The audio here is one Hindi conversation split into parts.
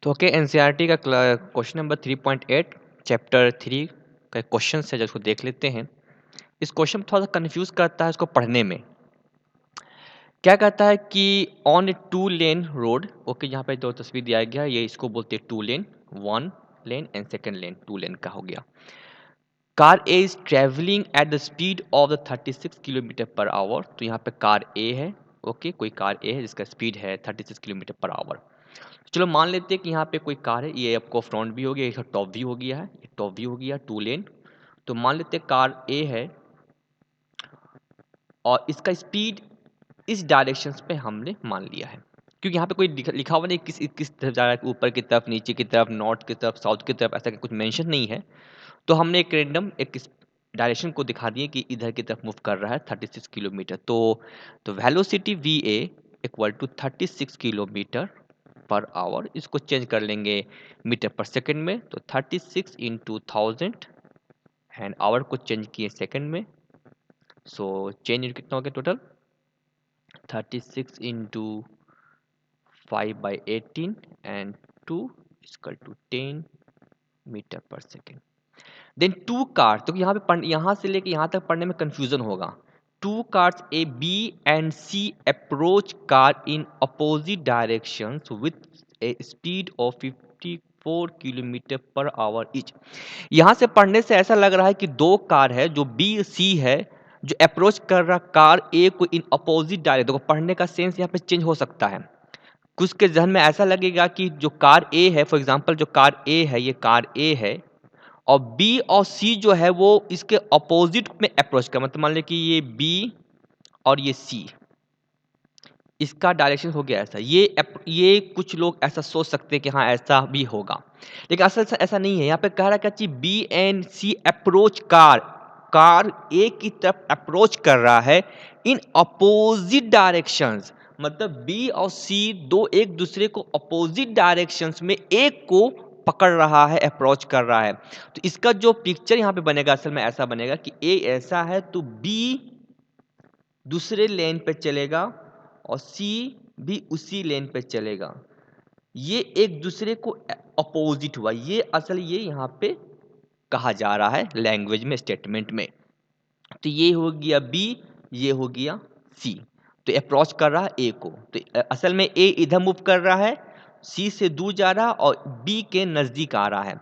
तो ओके एनसीईआरटी का क्वेश्चन नंबर 3.8 चैप्टर 3 का क्वेश्चन है जिसको देख लेते हैं। इस क्वेश्चन में थोड़ा सा कंफ्यूज करता है इसको पढ़ने में। क्या कहता है कि on A two lane road, okay यहाँ पे दो तस्वीर दिया गया है, ये इसको बोलते हैं two lane, one lane and second lane, two lane का हो गया। Car A is travelling at the speed of the 36 kilometre per our. तो यहाँ पे कार ए है, ओके कोई कार ए है जिसका स्पीड है 36 किलोमीटर पर आवर। चलो मान लेते हैं कि यहाँ पे कोई कार है, ये आपको फ्रंट व्यू हो गया, ये टॉप व्यू हो गया है, ये टॉप व्यू हो गया टू लेन। तो मान लेते हैं कार ए है और इसका स्पीड इस डायरेक्शन पे हमने मान लिया है, क्योंकि यहाँ पे कोई लिखा हुआ नहीं किस तरफ जा रहा है, ऊपर की तरफ, नीचे की तरफ, नॉर्थ की तरफ, साउथ की तरफ, ऐसा कुछ मेंशन नहीं है। तो हमने एक रैंडम एक डायरेक्शन को दिखा दिए कि इधर की तरफ मूव कर रहा है 36 किलोमीटर। तो velocity V A equal to 36 kilometre per hour, इसको चेंज कर लेंगे मीटर पर सेकंड में। तो 36 इंटू 1000 एंड आवर को चेंज किए सेकंड में। सो चेंज कितना हो गया total 36 into 5/18 and 2 equal to 10 metre per second. Then two car, तो यहाँ से लेके यहाँ तक पढ़ने में कंफ्यूजन होगा। Two cars A B and C approach car in opposite directions with a speed of 54 kilometre per hour each. यहाँ से पढ़ने से ऐसा लग रहा है कि दो कार है जो बी सी है, जो अप्रोच कर रहा कार ए को इन अपोजिट डायरेक्शन। देखो पढ़ने का सेंस यहाँ पे चेंज हो सकता है। कुछ के जहन में ऐसा लगेगा कि जो कार ए है, फॉर एग्जांपल जो कार ए है, ये कार ए है और बी और सी जो है वो इसके अपोजिट में अप्रोच कर, मतलब मान ले कि ये बी और ये सी, इसका डायरेक्शन हो गया ऐसा। ये कुछ लोग ऐसा सोच सकते हैं कि हाँ ऐसा भी होगा, लेकिन असल से ऐसा नहीं है। यहाँ पे कह रहा है क्या चीज, बी एंड सी अप्रोच कार ए की तरफ अप्रोच कर रहा है इन अपोजिट डायरेक्शंस, मतलब बी और सी दो एक दूसरे को अपोजिट डायरेक्शंस में एक को पकड़ रहा है, अप्रोच कर रहा है। तो इसका जो पिक्चर यहाँ पे बनेगा असल में ऐसा बनेगा कि ए ऐसा है तो बी दूसरे लेन पे चलेगा और सी भी उसी लेन पे चलेगा। ये एक दूसरे को अपोजिट हुआ, ये असल ये यहाँ पे कहा जा रहा है लैंग्वेज में, स्टेटमेंट में। तो ये हो गया बी, ये हो गया सी। तो अप्रोच कर रहा है ए को, तो असल में ए इधर मूव कर रहा है, सी से दूर जा रहा और बी के नजदीक आ रहा है।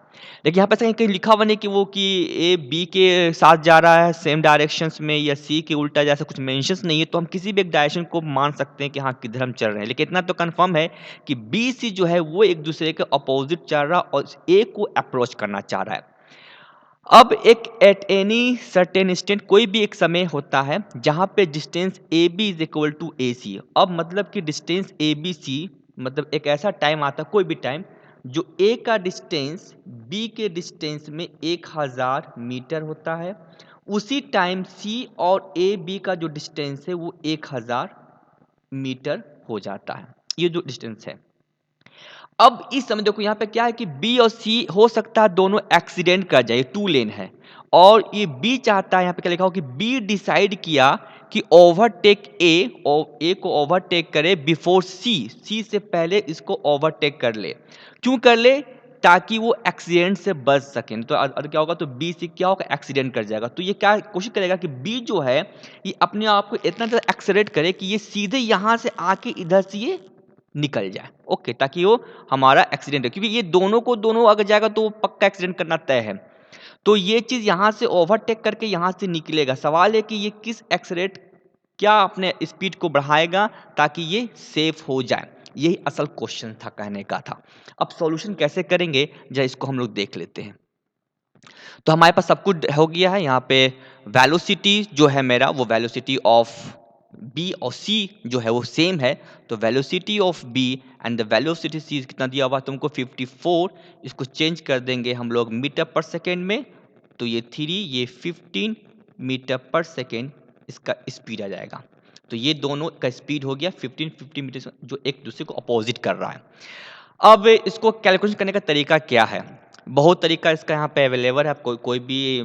लेकिन यहाँ पे कहीं कहीं लिखा हुआ नहीं कि वो कि ए बी के साथ जा रहा है सेम डायरेक्शंस में या सी के उल्टा, जैसा कुछ मेंशंस नहीं है। तो हम किसी भी एक डायरेक्शन को मान सकते हैं कि हाँ किधर हम चल रहे हैं, लेकिन इतना तो कंफर्म है कि बी सी जो है वो एक दूसरे के अपोजिट चल रहा और ए को अप्रोच करना चाह रहा है। अब एक एट एनी सर्टेन इंस्टेंट, कोई भी एक समय होता है जहां पे distance A B is equal to A C. अब मतलब कि डिस्टेंस ए बी सी, मतलब एक ऐसा टाइम आता है, कोई भी टाइम, जो ए का डिस्टेंस बी के डिस्टेंस में 1000 मीटर होता है। उसी टाइम सी और ए बी का जो डिस्टेंस है वो 1000 मीटर हो जाता है, ये जो डिस्टेंस है। अब इस समय देखो यहाँ पे क्या है कि बी और सी हो सकता है दोनों एक्सीडेंट कर जाए, टू लेन है, और ये बी चाहता है, यहाँ पे क्या लिखा हो कि बी डिसाइड किया कि ओवरटेक ए और ए को ओवरटेक करे बिफोर सी, सी से पहले इसको ओवरटेक कर ले। क्यों कर ले? ताकि वो एक्सीडेंट से बच सके। तो क्या होगा, तो बी सी क्या होगा, एक्सीडेंट कर जाएगा। तो ये क्या कोशिश करेगा कि बी जो है ये अपने आप को इतना ज़्यादा एक्सलेरेट करे कि ये सीधे यहाँ से आके इधर से ये निकल जाए, ओके, ताकि वो हमारा एक्सीडेंट है, क्योंकि ये दोनों को दोनों अगर जाएगा तो पक्का एक्सीडेंट करना तय है। तो ये चीज यहाँ से ओवरटेक करके यहाँ से निकलेगा। सवाल है कि ये किस एक्सलेरेट, क्या अपने स्पीड को बढ़ाएगा ताकि ये सेफ हो जाए। यही असल क्वेश्चन था, कहने का था। अब सॉल्यूशन कैसे करेंगे जरा इसको हम लोग देख लेते हैं। तो हमारे पास सब कुछ हो गया है। यहाँ पे वेलोसिटी जो है मेरा, वो वेलोसिटी ऑफ बी और सी जो है वो सेम है। तो velocity of B and the velocity C कितना दिया हुआ तुमको 54। इसको चेंज कर देंगे हम लोग मीटर पर सेकेंड में, तो ये 3 ये 15 मीटर पर सेकेंड इसका स्पीड आ जाएगा। तो ये दोनों का स्पीड हो गया 15 मीटर, जो एक दूसरे को अपोजिट कर रहा है। अब इसको कैलकुलेशन करने का तरीका क्या है? बहुत तरीका इसका यहाँ पे अवेलेबल है, आप कोई भी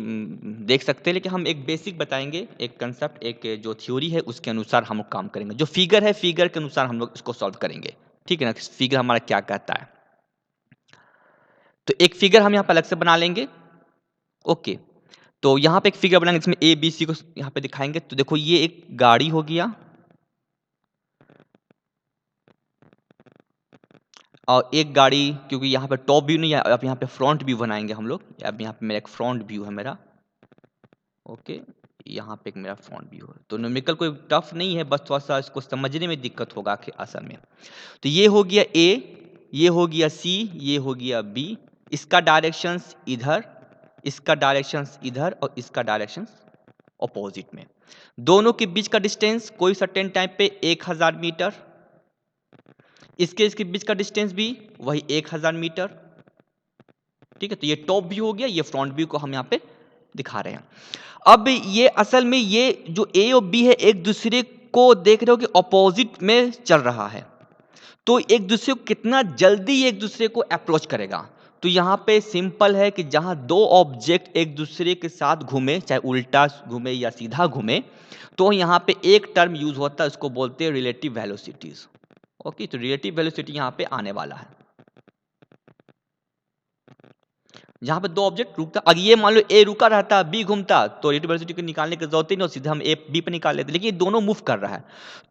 देख सकते हैं, लेकिन हम एक बेसिक बताएंगे, एक कंसेप्ट, एक जो थ्योरी है उसके अनुसार हम लोग काम करेंगे। जो फिगर है, फिगर के अनुसार हम लोग इसको सॉल्व करेंगे, ठीक है ना? फिगर हमारा क्या कहता है। तो एक फिगर हम यहाँ पे अलग से बना लेंगे। ओके, तो यहाँ पे एक फिगर बनाएंगे जिसमें ए बी सी को यहाँ पे दिखाएंगे। तो देखो ये एक गाड़ी हो गया और एक गाड़ी, क्योंकि यहाँ पे टॉप व्यू नहीं है, अब यहाँ पे फ्रंट व्यू बनाएंगे हम लोग। अब यहाँ पे मेरा एक फ्रंट व्यू है मेरा। ओके, यहाँ पे एक मेरा फ्रंट व्यू है। तो न्यूमेरिकल कोई टफ नहीं है, बस थोड़ा सा इसको समझने में दिक्कत होगा असल में। तो ये हो गया ए, ये हो गया सी, ये हो गया बी। इसका डायरेक्शंस इधर, इसका डायरेक्शंस इधर और इसका डायरेक्शंस ऑपोजिट में। दोनों के बीच का डिस्टेंस कोई सर्टेन टाइम पे 1000 मीटर, इसके बीच का डिस्टेंस भी वही 1000 मीटर। ठीक है, तो ये टॉप व्यू हो गया, ये फ्रंट व्यू को हम यहाँ पे दिखा रहे हैं। अब ये असल में ये जो ए और बी है एक दूसरे को देख रहे हो कि ऑपोजिट में चल रहा है, तो एक दूसरे को कितना जल्दी एक दूसरे को अप्रोच करेगा। तो यहाँ पे सिंपल है कि जहाँ दो ऑब्जेक्ट एक दूसरे के साथ घूमे, चाहे उल्टा घूमे या सीधा घूमे, तो यहाँ पे एक टर्म यूज होता है, उसको बोलते हैं रिलेटिव वेलोसिटीज। ओके, तो रिलेटिव वेलोसिटी यहाँ पे आने वाला है। जहां पे दो ऑब्जेक्ट रुकता, अगर ये मान लो ए रुका रहता बी घूमता, तो रिलेटिव वेलोसिटी को निकालने की जरूरत ही नहीं, सीधे हम ए बी पे निकाल लेते, लेकिन ये दोनों मूव कर रहा है।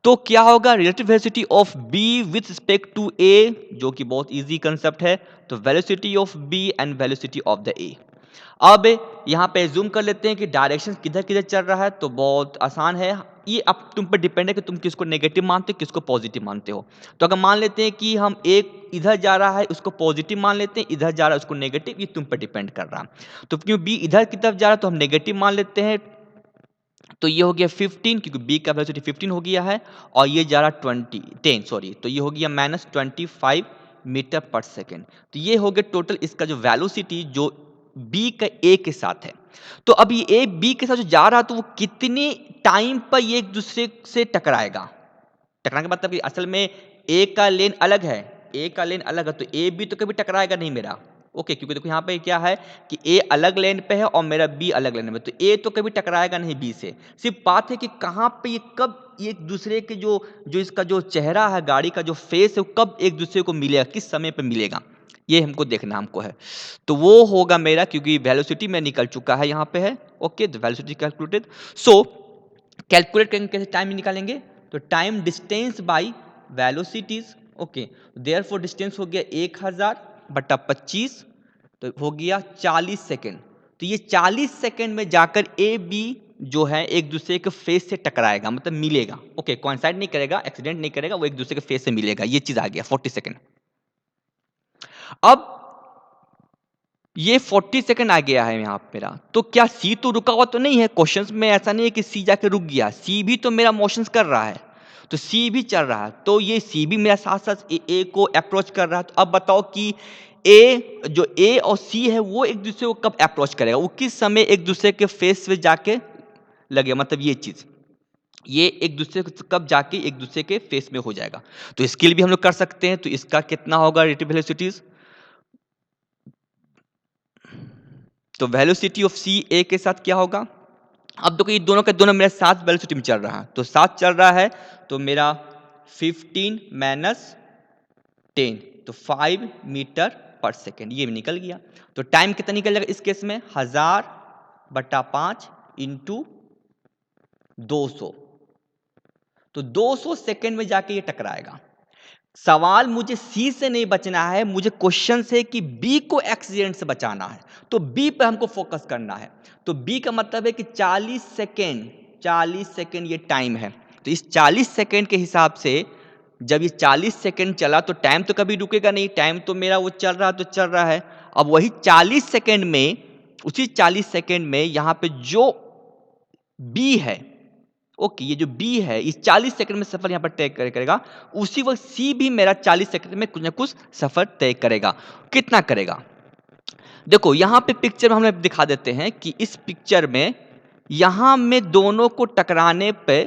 तो क्या होगा, relative velocity of B with respect to A, जो कि बहुत इजी कंसेप्ट है। तो velocity of B and velocity of the A. अब यहाँ पे जूम कर लेते हैं कि डायरेक्शन किधर किधर चल रहा है। तो बहुत आसान है, ये अब तुम पर डिपेंड है कि तुम किसको नेगेटिव मानते हो किसको पॉजिटिव मानते हो। तो अगर मान लेते हैं कि हम एक इधर जा रहा है उसको पॉजिटिव मान लेते हैं, इधर जा रहा है उसको नेगेटिव, ये तुम पर डिपेंड कर रहा है। तो क्यों बी इधर की तरफ जा रहा है तो हम नेगेटिव मान लेते हैं। तो ये हो गया 15, क्योंकि बी का वेलोसिटी 15 हो गया है, और ये जा रहा 10 सॉरी, तो ये हो गया -25 मीटर पर सेकेंड। तो ये हो गया टोटल इसका जो वेलोसिटी जो बी का ए के साथ है। तो अब ये ए बी के साथ जो जा रहा है तो वो कितने टाइम पर ये एक दूसरे से टकराएगा। टकराने का मतलब कि असल में ए का लेन अलग है, ए का लेन अलग है, तो ए बी तो कभी टकराएगा नहीं मेरा। ओके, क्योंकि देखो यहाँ पे क्या है कि ए अलग लेन पे है और मेरा बी अलग लेन में, तो ए तो कभी टकराएगा नहीं बी से। सिर्फ बात है कि कहाँ पे ये कब एक दूसरे के जो जो इसका जो चेहरा है, गाड़ी का जो फेस है, वो कब एक दूसरे को मिलेगा, किस समय पे मिलेगा, ये हमको देखना हमको है। तो वो होगा मेरा, क्योंकि वेलोसिटी में निकल चुका है यहाँ पे है। Okay, the velocity calculated. So calculate करेंगे कैसे, टाइम निकालेंगे। तो time distance by velocities. Okay, therefore distance हो गया 1000/25, तो हो गया 40 सेकेंड। तो ये 40 सेकेंड में जाकर ए बी जो है एक दूसरे के फेस से टकराएगा, मतलब मिलेगा। ओके, कोइंसाइड नहीं करेगा, एक्सीडेंट नहीं करेगा, वो एक दूसरे के फेस से मिलेगा। ये चीज आ गया 40 सेकेंड। अब ये 40 सेकंड आ गया है यहाँ पे मेरा, तो क्या सी तो रुका हुआ तो नहीं है। क्वेश्चंस में ऐसा नहीं है कि सी जाके रुक गया, सी भी तो मेरा मोशंस कर रहा है, तो सी भी चल रहा है, तो ये सी भी मेरा साथ साथ ए को अप्रोच कर रहा है। तो अब बताओ कि ए जो ए और सी है वो एक दूसरे को कब अप्रोच करेगा, वो किस समय एक दूसरे के फेस पे जाके लगेगा, मतलब ये चीज ये एक दूसरे को कब जाके एक दूसरे के फेस में हो जाएगा। तो इसके लिए भी हम लोग कर सकते हैं। तो इसका कितना होगा रिलेटिव वेलोसिटीज, तो वेलोसिटी ऑफ सी ए के साथ क्या होगा। अब देखो ये दोनों के दोनों मेरे साथ वेलोसिटी में चल रहा है, तो साथ चल रहा है, तो मेरा 15 माइनस 10, तो 5 मीटर पर सेकेंड, ये भी निकल गया। तो टाइम कितना निकल जाएगा इस केस में, 1000/5 इंटू 200, तो 200 सेकेंड में जाके ये टकराएगा। सवाल मुझे सी से नहीं बचना है, मुझे क्वेश्चन से कि बी को एक्सीडेंट से बचाना है, तो बी पे हमको फोकस करना है। तो बी का मतलब है कि 40 सेकेंड, 40 सेकेंड ये टाइम है। तो इस 40 सेकेंड के हिसाब से जब ये 40 सेकेंड चला तो टाइम तो कभी रुकेगा नहीं, टाइम तो मेरा वो चल रहा तो चल रहा है। अब वही 40 सेकेंड में, उसी 40 सेकेंड में यहाँ पे जो बी है, ओके, ये जो बी है इस 40 सेकंड में सफर यहां पर तय करेगा, उसी वक्त सी भी मेरा 40 सेकंड में कुछ ना कुछ सफर तय करेगा। कितना करेगा, देखो यहां पे पिक्चर में हम लोग दिखा देते हैं कि इस पिक्चर में यहां में दोनों को टकराने पे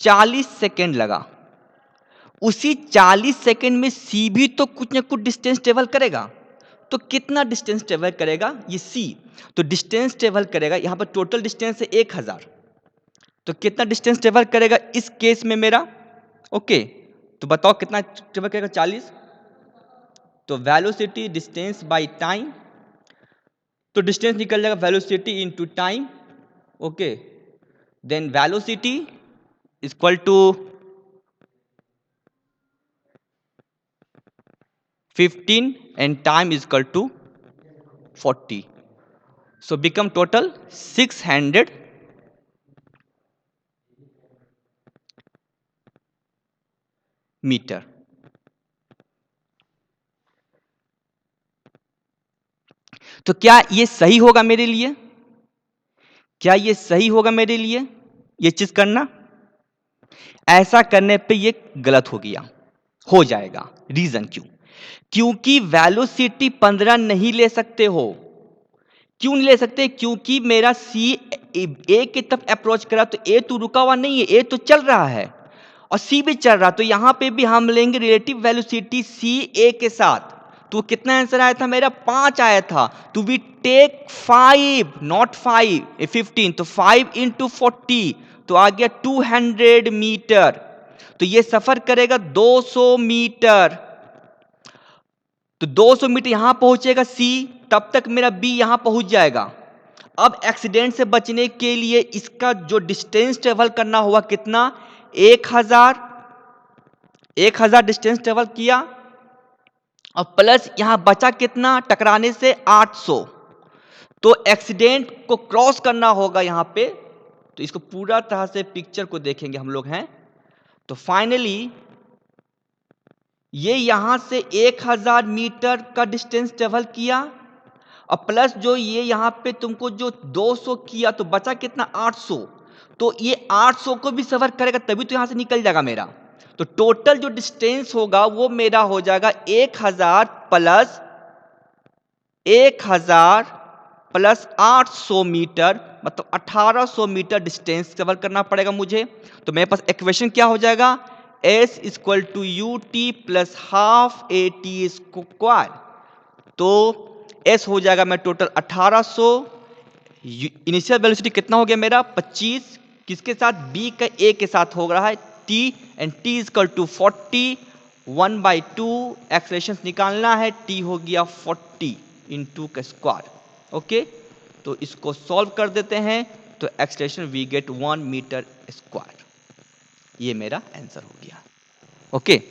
40 सेकंड लगा। उसी 40 सेकंड में सी भी तो कुछ ना कुछ डिस्टेंस ट्रेवल करेगा। तो कितना डिस्टेंस ट्रेवल करेगा ये सी, तो डिस्टेंस ट्रेवल करेगा, यहां पर टोटल डिस्टेंस है 1000, तो कितना डिस्टेंस ट्रेवल करेगा इस केस में मेरा, ओके, तो बताओ कितना ट्रेवल करेगा 40। तो वेलोसिटी डिस्टेंस बाय टाइम, तो डिस्टेंस निकल जाएगा velocity into time. Okay, then velocity equal to 15 and time is equal to 40. So become total 600 metre. तो क्या ये सही होगा मेरे लिए? क्या ये सही होगा मेरे लिए ये चीज करना? ऐसा करने पे ये गलत हो गया, हो जाएगा। रीजन क्यों? क्योंकि वेलोसिटी 15 नहीं ले सकते हो। क्यों नहीं ले सकते? क्योंकि मेरा सी ए की तरफ अप्रोच करा, तो ए तो रुका हुआ नहीं है, ए तो चल रहा है और सी भी चल रहा, तो यहां पे भी हम लेंगे रिलेटिव वेलोसिटी सी ए के साथ। तो कितना आंसर आया था मेरा? 5 आया था। तो वी टेक 5 नॉट 5 15, तो 5 इंटू 40 तो आ गया 200 मीटर। तो ये सफर करेगा 200 मीटर। तो 200 मीटर यहां पहुंचेगा सी, तब तक मेरा बी यहां पहुंच जाएगा। अब एक्सीडेंट से बचने के लिए इसका जो डिस्टेंस ट्रेवल करना होगा कितना? 1000 डिस्टेंस ट्रेवल किया और प्लस यहां बचा कितना टकराने से? 800। तो एक्सीडेंट को क्रॉस करना होगा यहां पे। तो इसको पूरा तरह से पिक्चर को देखेंगे हम लोग हैं। तो फाइनली ये यहां से 1000 मीटर का डिस्टेंस ट्रेवल किया और प्लस जो ये यहां पे तुमको जो 200 किया, तो बचा कितना? 800। तो ये 800 को भी सफर करेगा, तभी तो यहां से निकल जाएगा मेरा। तो टोटल जो डिस्टेंस होगा वो मेरा हो जाएगा 1000 प्लस 800 मीटर, मतलब 1800 मीटर डिस्टेंस कवर करना पड़ेगा मुझे। तो मेरे पास इक्वेशन क्या हो जाएगा? S equal to U T plus half A T square. तो S हो जाएगा मैं टोटल 1800। इनिशियल वेलोसिटी कितना हो गया मेरा? 25। किसके साथ? B का A के साथ हो रहा है T, and T equal to 40 1/2। Acceleration निकालना है, T हो गया 40 इंटू का स्क्वायर। ओके, तो इसको सॉल्व कर देते हैं, तो acceleration we get 1 metre square. ये मेरा आंसर हो गया। ओके।